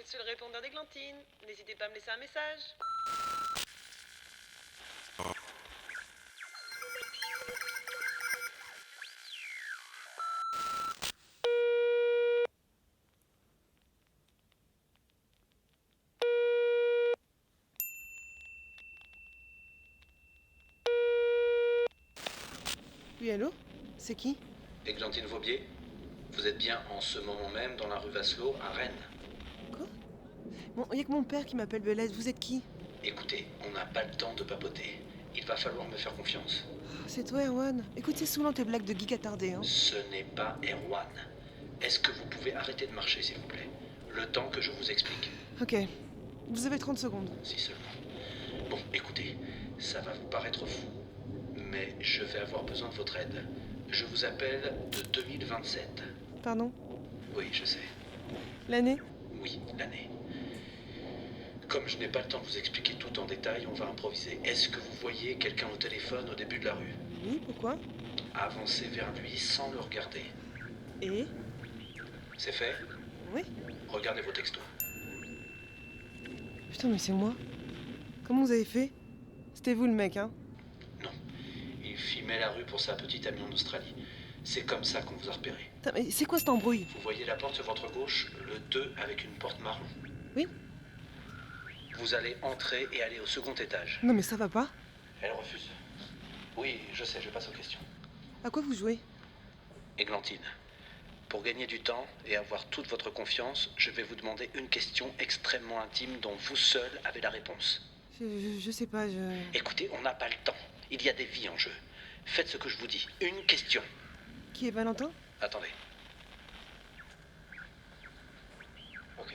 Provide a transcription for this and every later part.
êtes sur le répondeur d'Églantine. N'hésitez pas à me laisser un message. Oui, allô? C'est qui? Églantine Vaubier, vous êtes bien en ce moment même dans la rue Vasselot à Rennes. Quoi? Bon, y a que mon père qui m'appelle Belette. Vous êtes qui? Écoutez, on n'a pas le temps de papoter. Il va falloir me faire confiance. C'est toi, Erwan. Écoute, c'est saoulant tes blagues de geek attardé, hein. Ce n'est pas Erwan. Est-ce que vous pouvez arrêter de marcher, s'il vous plaît? Le temps que je vous explique. Ok. Vous avez 30 secondes. Si seulement. Bon, écoutez, ça va vous paraître fou, mais je vais avoir besoin de votre aide. Je vous appelle de 2027. Pardon? Oui, je sais. L'année? Oui, l'année. Comme je n'ai pas le temps de vous expliquer tout en détail, on va improviser. Est-ce que vous voyez quelqu'un au téléphone au début de la rue? Oui, pourquoi? Avancez vers lui sans le regarder. Et? C'est fait? Oui. Regardez vos textos. Putain, mais c'est moi. Comment vous avez fait? C'était vous le mec, hein? Non. Il filmait la rue pour sa petite amie en Australie. C'est comme ça qu'on vous a repéré. Putain, mais c'est quoi cette embrouille? Vous voyez la porte sur votre gauche, le 2 avec une porte marron. Oui. Vous allez entrer et aller au second étage. Non, mais ça va pas. Elle refuse. Oui, je sais, je passe aux questions. À quoi vous jouez? Églantine, pour gagner du temps et avoir toute votre confiance, je vais vous demander une question extrêmement intime dont vous seul avez la réponse. Je sais pas, Écoutez, on n'a pas le temps. Il y a des vies en jeu. Faites ce que je vous dis. Une question. Qui est Valentin? Attendez. Ok.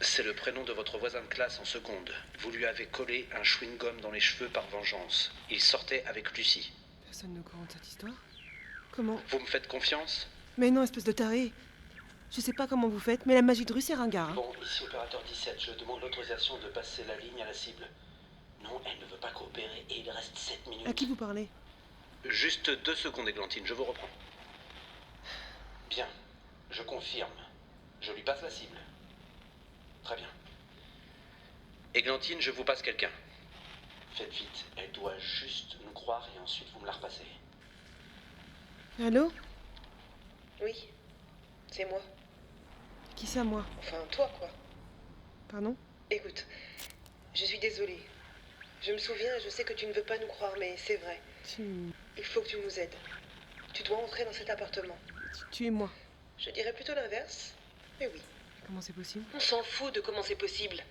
C'est le prénom de votre voisin de classe en seconde. Vous lui avez collé un chewing-gum dans les cheveux par vengeance. Il sortait avec Lucie. Personne ne courant cette histoire. Comment? Vous me faites confiance? Mais non, espèce de taré. Je sais pas comment vous faites, mais la magie de rue, c'est ringard, hein. Bon, ici opérateur 17, je demande l'autorisation de passer la ligne à la cible. Non, elle ne veut pas coopérer et il reste 7 minutes. À qui vous parlez? Juste 2 secondes, Églantine, je vous reprends. Bien, je confirme. Je lui passe la cible. Très bien. Églantine, je vous passe quelqu'un. Faites vite, elle doit juste nous croire et ensuite vous me la repassez. Allô? Oui, c'est moi. Qui c'est à moi? Enfin, toi, quoi. Pardon? Écoute, je suis désolée. Je me souviens et je sais que tu ne veux pas nous croire, mais c'est vrai. Il faut que tu nous aides. Tu dois entrer dans cet appartement. Tu es moi. Je dirais plutôt l'inverse, mais oui. Comment c'est possible? On s'en fout de comment c'est possible.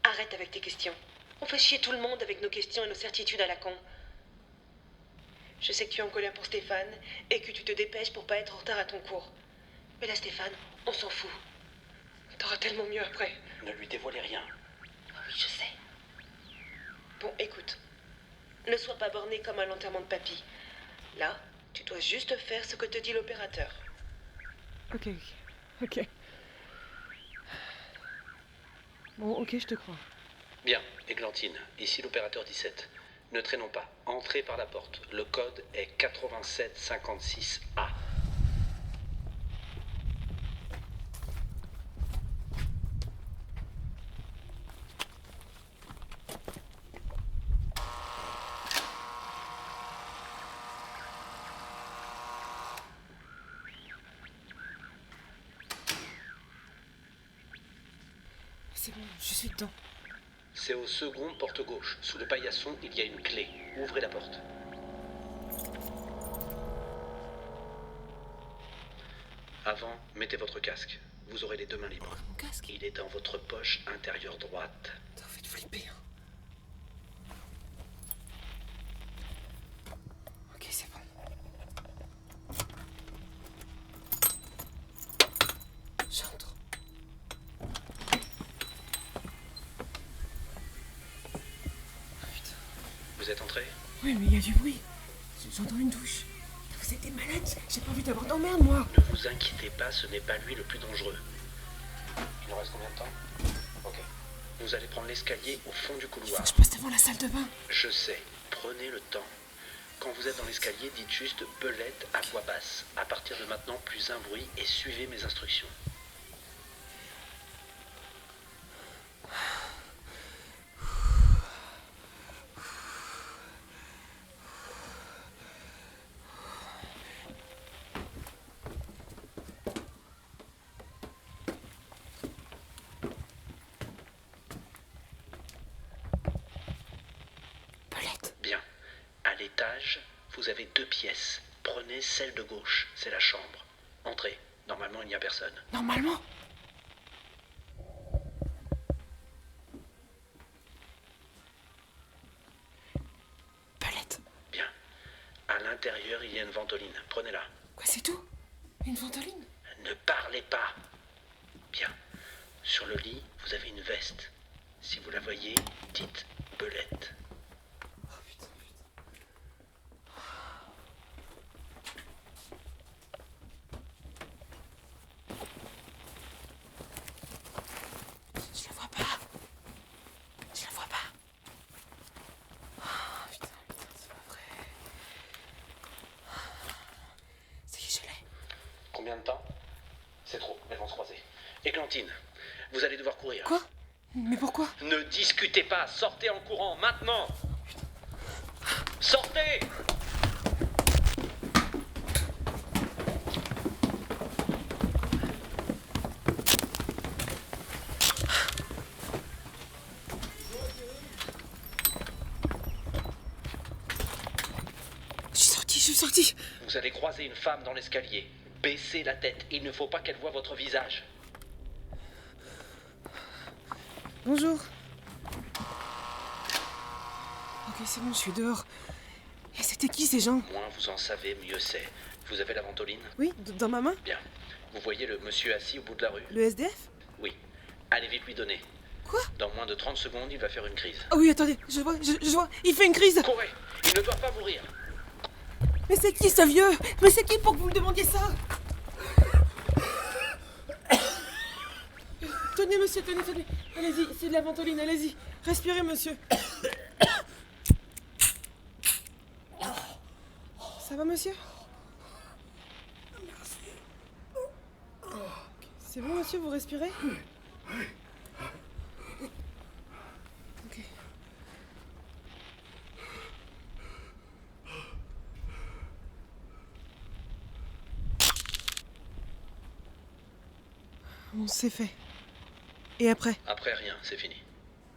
Arrête avec tes questions. On fait chier tout le monde avec nos questions et nos certitudes à la con. Je sais que tu es en colère pour Stéphane et que tu te dépêches pour pas être en retard à ton cours. Mais là, Stéphane, on s'en fout. T'auras tellement mieux après. Ne lui dévoilez rien. Oui, je sais. Bon, écoute. Ne sois pas borné comme à l'enterrement de papy. Là, tu dois juste faire ce que te dit l'opérateur. Ok. Bon, ok, je te crois. Bien, Églantine, ici l'opérateur 17. Ne traînons pas, entrez par la porte. Le code est 8756A. C'est bon, je suis dedans. C'est au second porte gauche. Sous le paillasson, il y a une clé. Ouvrez la porte. Avant, mettez votre casque. Vous aurez les 2 mains libres. Mon casque? Il est dans votre poche intérieure droite. T'as fait flipper, hein. Ok, c'est bon. J'entre. Ah, putain. Vous êtes entré? Oui, mais il y a du bruit. J'entends une douche. Vous êtes des malades. J'ai pas envie d'avoir d'emmerde, moi. Ne vous inquiétez pas, ce n'est pas lui le plus dangereux. Il nous reste combien de temps? Ok. Vous allez prendre l'escalier au fond du Il faut couloir. que je passe devant la salle de bain. Je sais, prenez le temps. Quand vous êtes dans l'escalier, dites juste belette à voix basse. À partir de maintenant, plus un bruit et suivez mes instructions. l'étage, vous avez 2 pièces. Prenez celle de gauche, c'est la chambre. Entrez. Normalement, il n'y a personne. Normalement. Palette. Bien. À l'intérieur, il y a une ventoline. Prenez-la. Quoi, c'est tout? Une ventoline? Ne parlez pas. Bien. Sur le lit, vous avez une veste. Si vous la voyez, dites Belette. Oh putain, Je la vois pas. Je la vois pas. Oh putain, c'est pas vrai. Ça y est, je l'ai. Combien de temps? C'est trop, elles vont se croiser. Églantine, vous allez devoir courir. Quoi? Mais pourquoi? Ne discutez pas, sortez en courant, maintenant. Sortez! Je suis sortie. Vous allez croiser une femme dans l'escalier. Baissez la tête, il ne faut pas qu'elle voie votre visage. Bonjour. Ok, c'est bon, je suis dehors. Et c'était qui ces gens? Moins vous en savez, mieux c'est. Vous avez la ventoline? Oui, dans ma main? Bien. Vous voyez le monsieur assis au bout de la rue? Le SDF? Oui. Allez vite lui donner. Quoi? Dans moins de 30 secondes, il va faire une crise. Oh oui, attendez, je vois, il fait une crise. Courez! Il ne doit pas mourir. Mais c'est qui ce vieux? Mais c'est qui pour que vous me demandiez ça? Tenez, monsieur, tenez. Allez-y, c'est de la ventoline, allez-y. Respirez, monsieur. Ça va, monsieur? Ok, c'est bon, monsieur, vous respirez? Ok. Bon, c'est fait. Et après? Après rien, c'est fini.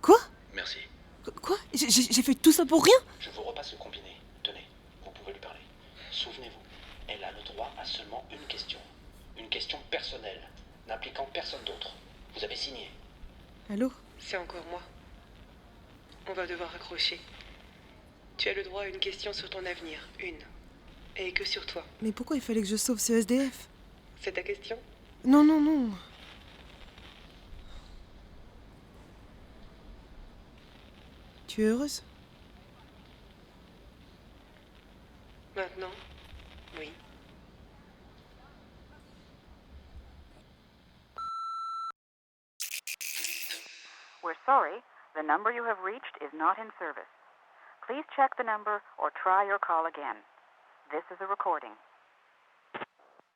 Quoi? Merci. Quoi? J'ai fait tout ça pour rien? Je vous repasse le combiné. Tenez, vous pouvez lui parler. Souvenez-vous, elle a le droit à seulement une question. Une question personnelle, n'impliquant personne d'autre. Vous avez signé. Allô? C'est encore moi. On va devoir raccrocher. Tu as le droit à une question sur ton avenir. Une. Et que sur toi. Mais pourquoi il fallait que je sauve ce SDF? C'est ta question? Non, non, non. Tu es heureuse? Maintenant? Oui. We're sorry, the number you have reached is not in service. Please check the number or try your call again. This is a recording.